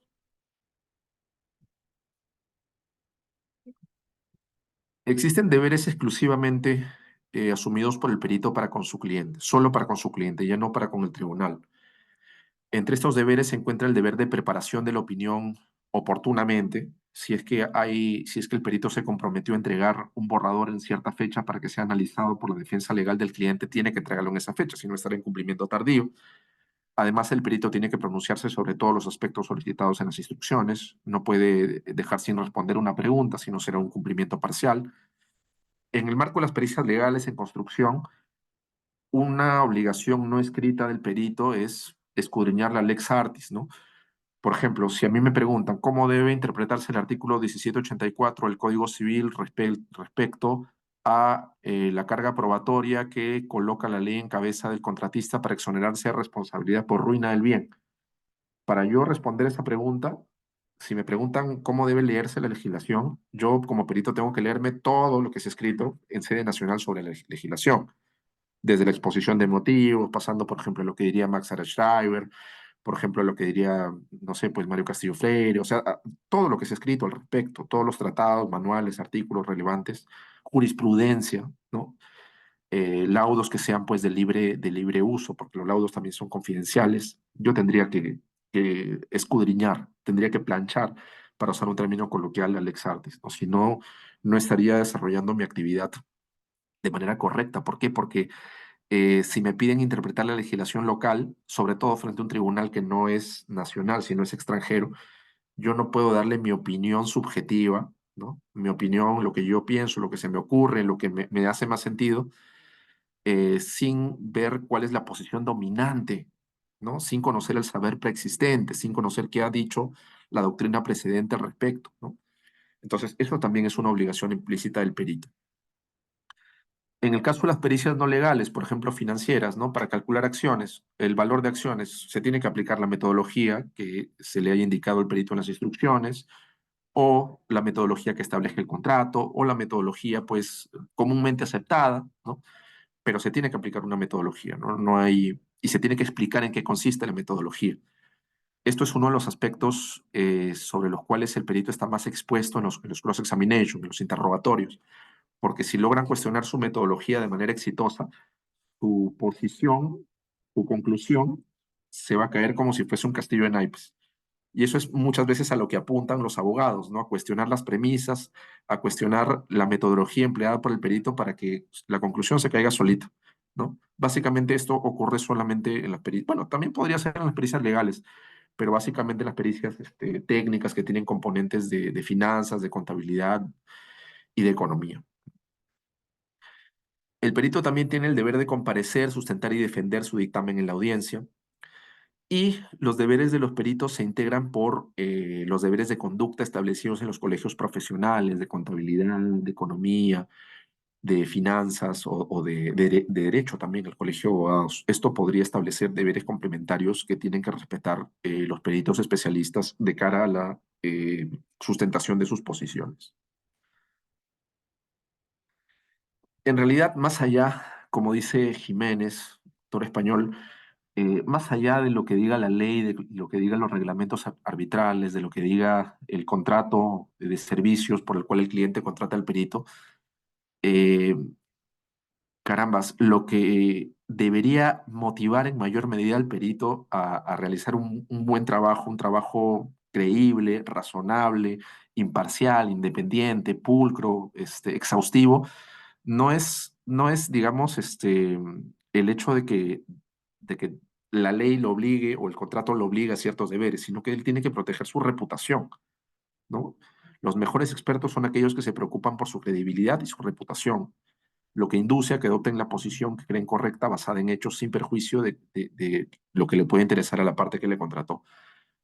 Existen deberes exclusivamente asumidos por el perito para con su cliente, solo para con su cliente, ya no para con el tribunal. Entre estos deberes se encuentra el deber de preparación de la opinión oportunamente, si es que el perito se comprometió a entregar un borrador en cierta fecha para que sea analizado por la defensa legal del cliente, tiene que entregarlo en esa fecha, si no estará en cumplimiento tardío. Además, el perito tiene que pronunciarse sobre todos los aspectos solicitados en las instrucciones, no puede dejar sin responder una pregunta, si no será un cumplimiento parcial. En el marco de las pericias legales en construcción, una obligación no escrita del perito es escudriñar la lex artis, ¿no? Por ejemplo, si a mí me preguntan cómo debe interpretarse el artículo 1784 del Código Civil respecto a la carga probatoria que coloca la ley en cabeza del contratista para exonerarse de responsabilidad por ruina del bien. Para yo responder esa pregunta, si me preguntan cómo debe leerse la legislación, yo como perito tengo que leerme todo lo que se ha escrito en sede nacional sobre la legislación, desde la exposición de motivos, pasando, por ejemplo, lo que diría Max Schreiber, por ejemplo, lo que diría, no sé, pues Mario Castillo Freire, o sea, todo lo que se ha escrito al respecto, todos los tratados, manuales, artículos relevantes, jurisprudencia, ¿no? Laudos que sean pues de libre uso, porque los laudos también son confidenciales, yo tendría que escudriñar, tendría que planchar, para usar un término coloquial, Alex Artis, ¿no? Si no, no estaría desarrollando mi actividad de manera correcta. ¿Por qué? Porque si me piden interpretar la legislación local, sobre todo frente a un tribunal que no es nacional, sino es extranjero, yo no puedo darle mi opinión subjetiva, ¿no? Mi opinión, lo que yo pienso, lo que se me ocurre, lo que me hace más sentido, sin ver cuál es la posición dominante, ¿no? Sin conocer el saber preexistente, sin conocer qué ha dicho la doctrina precedente al respecto, ¿no? Entonces, eso también es una obligación implícita del perito. En el caso de las pericias no legales, por ejemplo, financieras, ¿no? Para calcular acciones, el valor de acciones, se tiene que aplicar la metodología que se le haya indicado al perito en las instrucciones, o la metodología que establece el contrato, o la metodología, pues, comúnmente aceptada, ¿no? Pero se tiene que aplicar una metodología, ¿no? No hay, y se tiene que explicar en qué consiste la metodología. Esto es uno de los aspectos sobre los cuales el perito está más expuesto en los cross-examination, en los interrogatorios, porque si logran cuestionar su metodología de manera exitosa, tu posición, tu conclusión, se va a caer como si fuese un castillo de naipes. Y eso es muchas veces a lo que apuntan los abogados, ¿no? A cuestionar las premisas, a cuestionar la metodología empleada por el perito para que la conclusión se caiga solita, ¿no? Básicamente esto ocurre solamente en las pericias, bueno, también podría ser en las pericias legales, pero básicamente en las pericias técnicas que tienen componentes de finanzas, de contabilidad y de economía. El perito también tiene el deber de comparecer, sustentar y defender su dictamen en la audiencia. Y los deberes de los peritos se integran por los deberes de conducta establecidos en los colegios profesionales de contabilidad, de economía, de finanzas o de derecho también, el colegio de abogados. Esto podría establecer deberes complementarios que tienen que respetar los peritos especialistas de cara a la sustentación de sus posiciones. En realidad, más allá, como dice Jiménez, autor español, más allá de lo que diga la ley, de lo que digan los reglamentos arbitrales, de lo que diga el contrato de servicios por el cual el cliente contrata al perito, eh, carambas, lo que debería motivar en mayor medida al perito a realizar un buen trabajo, un trabajo creíble, razonable, imparcial, independiente, pulcro, exhaustivo, no es, digamos, el hecho de que la ley lo obligue o el contrato lo obliga a ciertos deberes, sino que él tiene que proteger su reputación, ¿no? Los mejores expertos son aquellos que se preocupan por su credibilidad y su reputación, lo que induce a que adopten la posición que creen correcta basada en hechos sin perjuicio de lo que le puede interesar a la parte que le contrató. O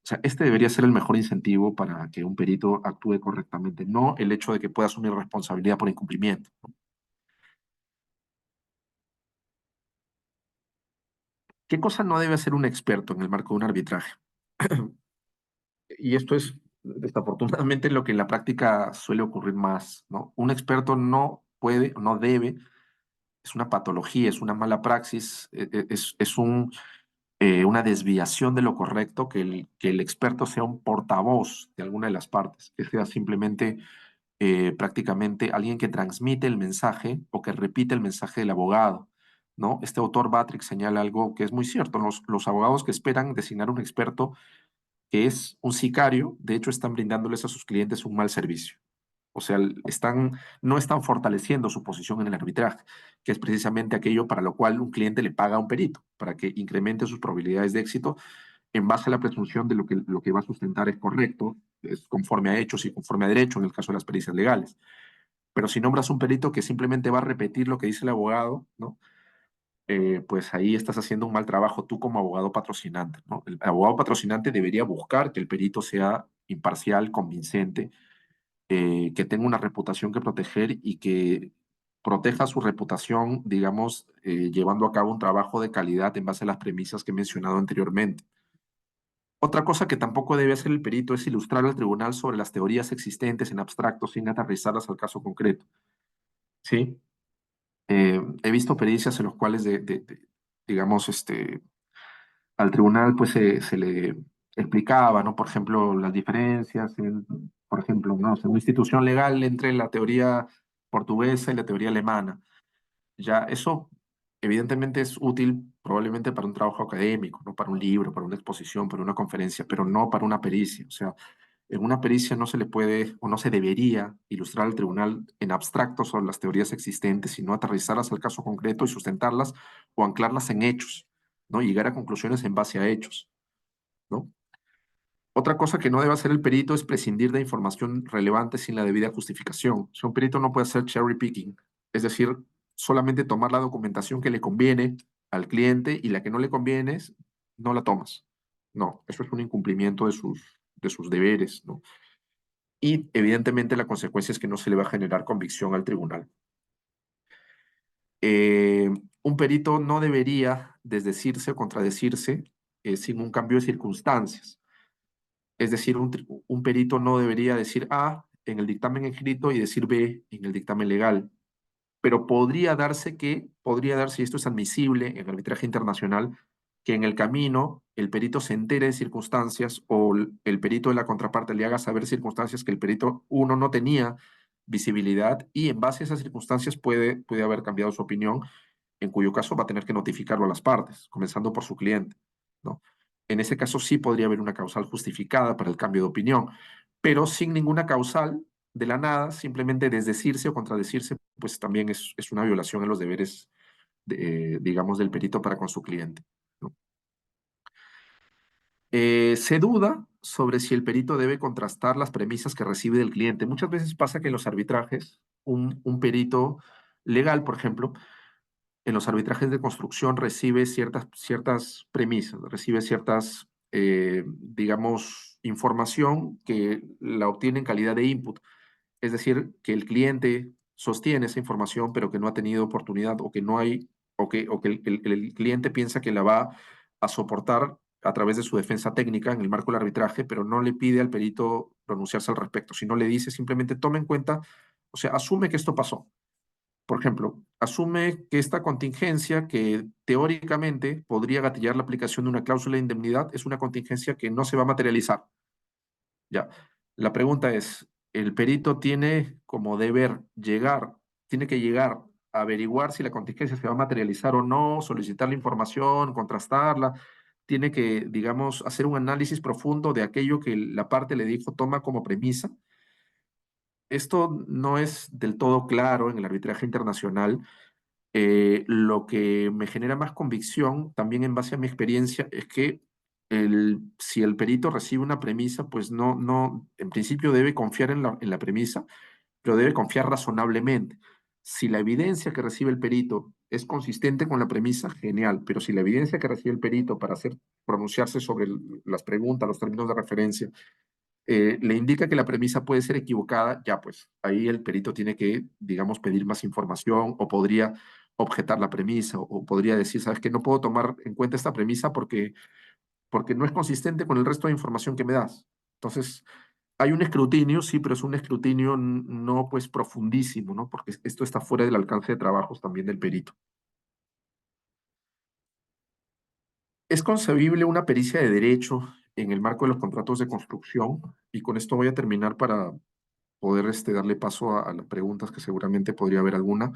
sea, este debería ser el mejor incentivo para que un perito actúe correctamente, no el hecho de que pueda asumir responsabilidad por incumplimiento. ¿Qué cosa no debe hacer un experto en el marco de un arbitraje? Y esto es desafortunadamente lo que en la práctica suele ocurrir más, ¿no? Un experto no puede, no debe, es una patología, es una mala praxis, una desviación de lo correcto que el experto sea un portavoz de alguna de las partes, que sea simplemente prácticamente alguien que transmite el mensaje o que repite el mensaje del abogado, ¿no? Este autor Batrick señala algo que es muy cierto. Los abogados que esperan designar un experto que es un sicario, de hecho están brindándoles a sus clientes un mal servicio. O sea, no están fortaleciendo su posición en el arbitraje, que es precisamente aquello para lo cual un cliente le paga a un perito, para que incremente sus probabilidades de éxito en base a la presunción de lo que va a sustentar es correcto, es conforme a hechos y conforme a derecho en el caso de las pericias legales. Pero si nombras un perito que simplemente va a repetir lo que dice el abogado, ¿no? Pues ahí estás haciendo un mal trabajo tú como abogado patrocinante, ¿no? El abogado patrocinante debería buscar que el perito sea imparcial, convincente, que tenga una reputación que proteger y que proteja su reputación, digamos, llevando a cabo un trabajo de calidad en base a las premisas que he mencionado anteriormente. Otra cosa que tampoco debe hacer el perito es ilustrar al tribunal sobre las teorías existentes en abstracto sin aterrizarlas al caso concreto. ¿Sí? He visto pericias en los cuales, digamos, al tribunal pues se le explicaba, ¿no? Por ejemplo, las diferencias, por ejemplo, ¿no? O sea, una institución legal entre la teoría portuguesa y la teoría alemana. Ya, eso evidentemente es útil probablemente para un trabajo académico, no para un libro, para una exposición, para una conferencia, pero no para una pericia. O sea, en una pericia no se le puede o no se debería ilustrar al tribunal en abstracto sobre las teorías existentes, sino aterrizarlas al caso concreto y sustentarlas o anclarlas en hechos, ¿no? Y llegar a conclusiones en base a hechos, ¿no? Otra cosa que no debe hacer el perito es prescindir de información relevante sin la debida justificación. O sea, un perito no puede hacer cherry picking, es decir, solamente tomar la documentación que le conviene al cliente y la que no le conviene no la tomas. No, eso es un incumplimiento de sus deberes, ¿no? Y evidentemente la consecuencia es que no se le va a generar convicción al tribunal. Eh, un perito no debería desdecirse o contradecirse sin un cambio de circunstancias. Es decir, un perito no debería decir A en el dictamen escrito y decir B en el dictamen legal. Pero podría darse, y esto es admisible en arbitraje internacional, que en el camino el perito se entere de circunstancias o el perito de la contraparte le haga saber circunstancias que el perito uno no tenía visibilidad y en base a esas circunstancias puede haber cambiado su opinión, en cuyo caso va a tener que notificarlo a las partes, comenzando por su cliente, ¿no? En ese caso sí podría haber una causal justificada para el cambio de opinión, pero sin ninguna causal, de la nada, simplemente desdecirse o contradecirse, pues también es una violación a los deberes, digamos, del perito para con su cliente, ¿no? Se duda sobre si el perito debe contrastar las premisas que recibe del cliente. Muchas veces pasa que en los arbitrajes, un perito legal, por ejemplo, en los arbitrajes de construcción recibe ciertas premisas, recibe ciertas, digamos, información que la obtiene en calidad de input. Es decir, que el cliente sostiene esa información, pero que no ha tenido oportunidad o que no hay, o que el cliente piensa que la va a soportar a través de su defensa técnica en el marco del arbitraje, pero no le pide al perito pronunciarse al respecto, sino le dice simplemente toma en cuenta, o sea, asume que esto pasó. Por ejemplo, asume que esta contingencia que teóricamente podría gatillar la aplicación de una cláusula de indemnidad es una contingencia que no se va a materializar. Ya. La pregunta es, ¿el perito tiene como deber tiene que llegar a averiguar si la contingencia se va a materializar o no, solicitar la información, contrastarla? Tiene que, digamos, hacer un análisis profundo de aquello que la parte le dijo, toma como premisa. Esto no es del todo claro en el arbitraje internacional. Lo que me genera más convicción, también en base a mi experiencia, es que si el perito recibe una premisa, pues en principio debe confiar en la premisa, pero debe confiar razonablemente. Si la evidencia que recibe el perito es consistente con la premisa, genial, pero si la evidencia que recibe el perito para pronunciarse sobre las preguntas, los términos de referencia, le indica que la premisa puede ser equivocada, ya pues ahí el perito tiene que, digamos, pedir más información o podría objetar la premisa o podría decir, sabes que no puedo tomar en cuenta esta premisa porque no es consistente con el resto de información que me das. Entonces, hay un escrutinio, sí, pero es un escrutinio no pues profundísimo, ¿no? Porque esto está fuera del alcance de trabajos también del perito. ¿Es concebible una pericia de derecho en el marco de los contratos de construcción? Y con esto voy a terminar para poder darle paso a las preguntas que seguramente podría haber alguna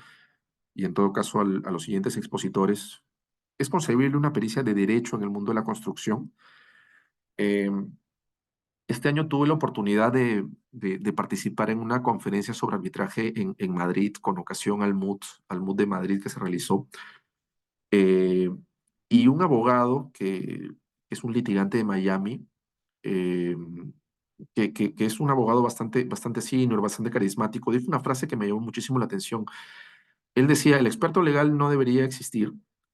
y en todo caso a los siguientes expositores. ¿Es concebible una pericia de derecho en el mundo de la construcción? Eh, este año tuve la oportunidad de participar en una conferencia sobre arbitraje en Madrid con ocasión al MUT de Madrid que se realizó. Eh, y un abogado que es un litigante de Miami, eh, que es un abogado bastante senior, bastante carismático, dijo una frase que me llamó muchísimo la atención. Él decía, el experto legal no debería existir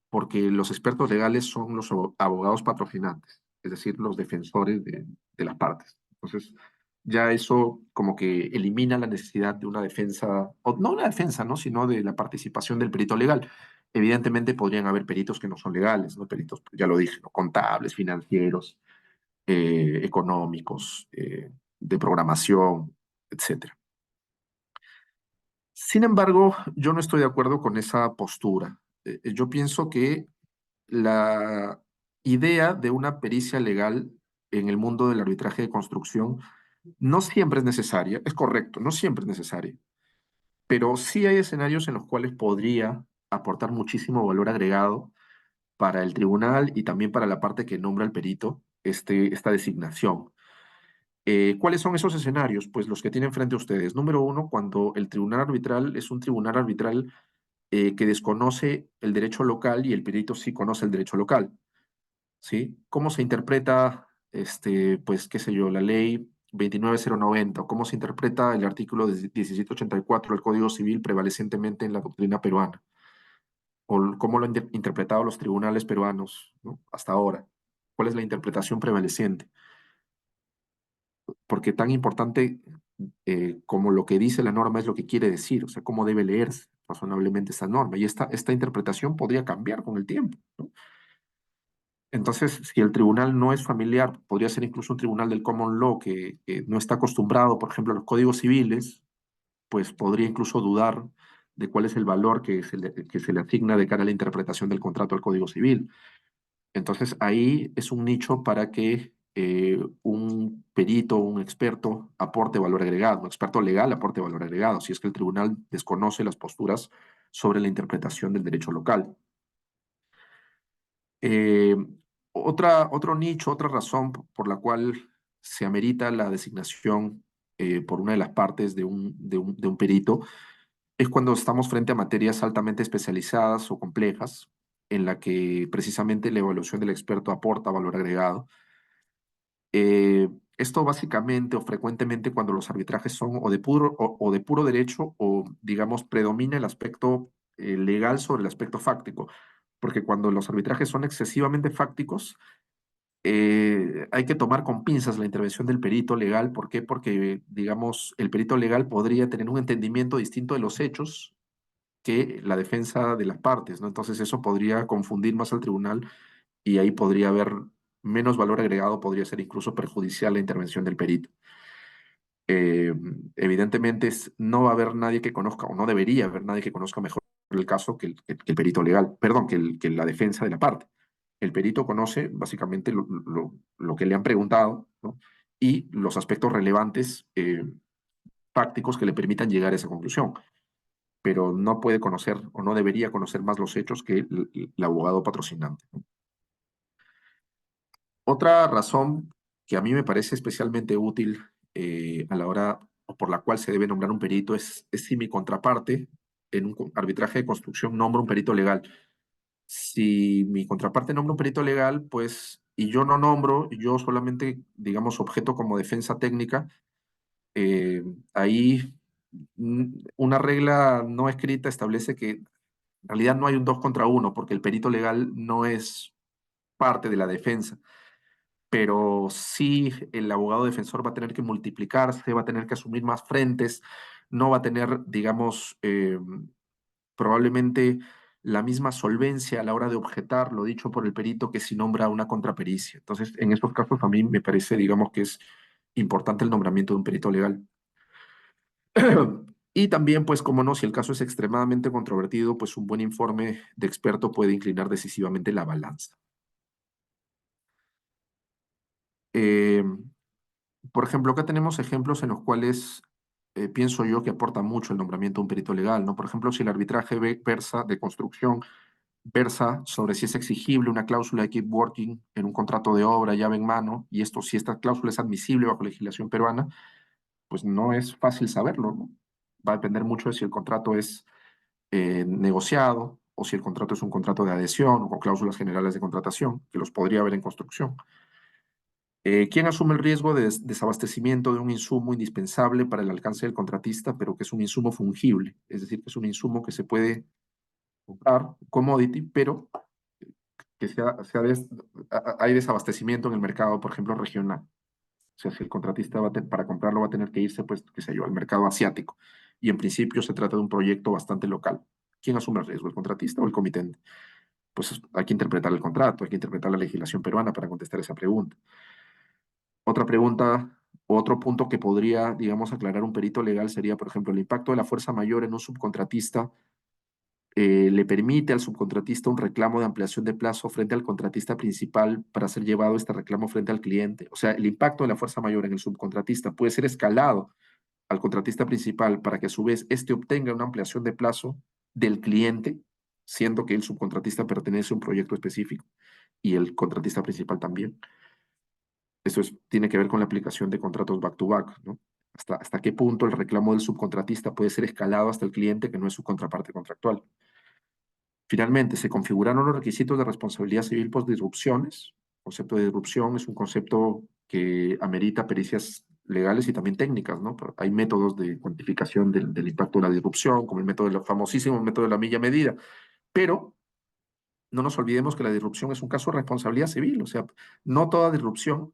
porque los expertos legales son los abogados patrocinantes, es decir, los defensores de las partes. Entonces, ya eso como que elimina la necesidad de una defensa, o no una defensa, ¿no? Sino de la participación del perito legal. Evidentemente podrían haber peritos que no son legales, ¿no? Peritos, ya lo dije, ¿no? Contables, financieros, económicos, de programación, etcétera. Sin embargo, yo no estoy de acuerdo con esa postura. Yo pienso que la idea de una pericia legal en el mundo del arbitraje de construcción no siempre es necesaria, es correcto, no siempre es necesaria, pero sí hay escenarios en los cuales podría aportar muchísimo valor agregado para el tribunal y también para la parte que nombra el perito esta designación. ¿Cuáles son esos escenarios? Pues los que tienen frente a ustedes. Número uno, cuando el tribunal arbitral es un tribunal arbitral que desconoce el derecho local y el perito sí conoce el derecho local, ¿sí? ¿Cómo se interpreta, pues, qué sé yo, la ley 290? ¿Cómo se interpreta el artículo 1784 del Código Civil prevalecientemente en la doctrina peruana? ¿O cómo lo han interpretado los tribunales peruanos, ¿no? Hasta ahora? ¿Cuál es la interpretación prevaleciente? Porque tan importante como lo que dice la norma es lo que quiere decir, o sea, cómo debe leerse razonablemente esta norma. Y esta interpretación podría cambiar con el tiempo, ¿no? Entonces, si el tribunal no es familiar, podría ser incluso un tribunal del common law que no está acostumbrado, por ejemplo, a los códigos civiles, pues podría incluso dudar de cuál es el valor que se le asigna de cara a la interpretación del contrato al Código Civil. Entonces, ahí es un nicho para que un perito, un experto aporte valor agregado, un experto legal aporte valor agregado, si es que el tribunal desconoce las posturas sobre la interpretación del derecho local. Eh, otro nicho, otra razón por la cual se amerita la designación por una de las partes de un perito es cuando estamos frente a materias altamente especializadas o complejas, en la que precisamente la evaluación del experto aporta valor agregado. Eh, Esto básicamente o frecuentemente cuando los arbitrajes son o de puro derecho o, digamos, predomina el aspecto legal sobre el aspecto fáctico, porque cuando los arbitrajes son excesivamente fácticos, hay que tomar con pinzas la intervención del perito legal. ¿Por qué? Porque, digamos, el perito legal podría tener un entendimiento distinto de los hechos que la defensa de las partes, ¿no? Entonces eso podría confundir más al tribunal y ahí podría haber menos valor agregado, podría ser incluso perjudicial la intervención del perito. Eh, Evidentemente no va a haber nadie que conozca, o no debería haber nadie que conozca mejor el caso que el perito legal, perdón, que la defensa de la parte. El perito conoce básicamente lo que le han preguntado, ¿no? Y los aspectos relevantes prácticos que le permitan llegar a esa conclusión, pero no puede conocer o no debería conocer más los hechos que el abogado patrocinante. Otra razón que a mí me parece especialmente útil a la hora o por la cual se debe nombrar un perito es si mi contraparte en un arbitraje de construcción nombra un perito legal. Si mi contraparte nombra un perito legal, pues, y yo no nombro, yo solamente, digamos, objeto como defensa técnica, eh, ahí una regla no escrita establece que en realidad no hay un 2 contra 1, porque el perito legal no es parte de la defensa, pero sí el abogado defensor va a tener que multiplicarse, va a tener que asumir más frentes, no va a tener, digamos, probablemente la misma solvencia a la hora de objetar lo dicho por el perito que si nombra una contrapericia. Entonces, en estos casos a mí me parece, digamos, que es importante el nombramiento de un perito legal. Y también, pues, como no, si el caso es extremadamente controvertido, pues un buen informe de experto puede inclinar decisivamente la balanza. Eh, por ejemplo, acá tenemos ejemplos en los cuales pienso yo que aporta mucho el nombramiento de un perito legal, ¿no? Por ejemplo, si el arbitraje versa de construcción versa sobre si es exigible una cláusula de keep working en un contrato de obra llave en mano, y esto, si esta cláusula es admisible bajo legislación peruana, pues no es fácil saberlo, ¿no? Va a depender mucho de si el contrato es negociado o si el contrato es un contrato de adhesión o con cláusulas generales de contratación, que los podría haber en construcción. ¿Quién asume el riesgo de desabastecimiento de un insumo indispensable para el alcance del contratista, pero que es un insumo fungible? Es decir, que es un insumo que se puede comprar, commodity, pero que hay desabastecimiento en el mercado, por ejemplo, regional. O sea, si el contratista para comprarlo va a tener que irse, pues, qué sé yo, al mercado asiático. Y en principio se trata de un proyecto bastante local. ¿Quién asume el riesgo, el contratista o el comitente? Pues hay que interpretar el contrato, hay que interpretar la legislación peruana para contestar esa pregunta. Otra pregunta, otro punto que podría, digamos, aclarar un perito legal sería, por ejemplo, el impacto de la fuerza mayor en un subcontratista le permite al subcontratista un reclamo de ampliación de plazo frente al contratista principal para ser llevado este reclamo frente al cliente. O sea, el impacto de la fuerza mayor en el subcontratista puede ser escalado al contratista principal para que a su vez éste obtenga una ampliación de plazo del cliente, siendo que el subcontratista pertenece a un proyecto específico y el contratista principal también. Tiene que ver con la aplicación de contratos back-to-back, ¿no? Hasta qué punto el reclamo del subcontratista puede ser escalado hasta el cliente que no es su contraparte contractual. Finalmente, se configuraron los requisitos de responsabilidad civil post-disrupciones. El concepto de disrupción es un concepto que amerita pericias legales y también técnicas, ¿no? Pero hay métodos de cuantificación del impacto de la disrupción, como el método de famosísimo método de la milla medida, pero no nos olvidemos que la disrupción es un caso de responsabilidad civil, o sea, no toda disrupción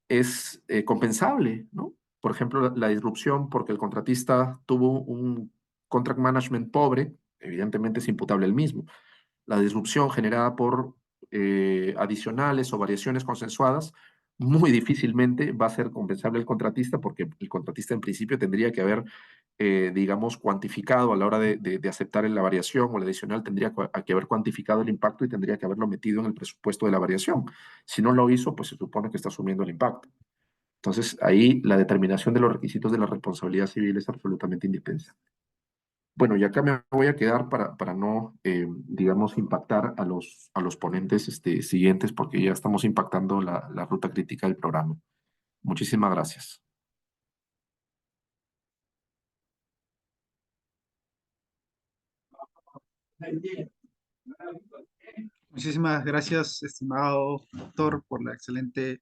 es compensable, ¿no? Por ejemplo, la disrupción porque el contratista tuvo un contract management pobre, evidentemente es imputable el mismo. La disrupción generada por adicionales o variaciones consensuadas, muy difícilmente va a ser compensable el contratista porque el contratista en principio tendría que haber, digamos, cuantificado a la hora de aceptar la variación o la adicional, tendría que haber cuantificado el impacto y tendría que haberlo metido en el presupuesto de la variación. Si no lo hizo, pues se supone que está asumiendo el impacto. Entonces, ahí la determinación de los requisitos de la responsabilidad civil es absolutamente indispensable. Bueno, y acá me voy a quedar para no, digamos, impactar a los ponentes siguientes, porque ya estamos impactando la ruta crítica del programa. Muchísimas gracias. Muchísimas gracias, estimado doctor, por la excelente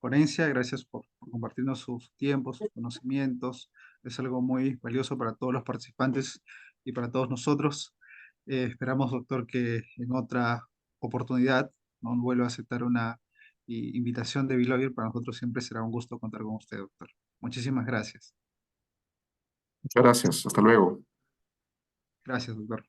ponencia. Gracias por compartirnos sus tiempos, sus conocimientos. Es algo muy valioso para todos los participantes y para todos nosotros. Esperamos, doctor, que en otra oportunidad nos vuelva a aceptar una invitación de Bilovir. Para nosotros siempre será un gusto contar con usted, doctor. Muchísimas gracias. Muchas gracias. Hasta luego. Gracias, doctor.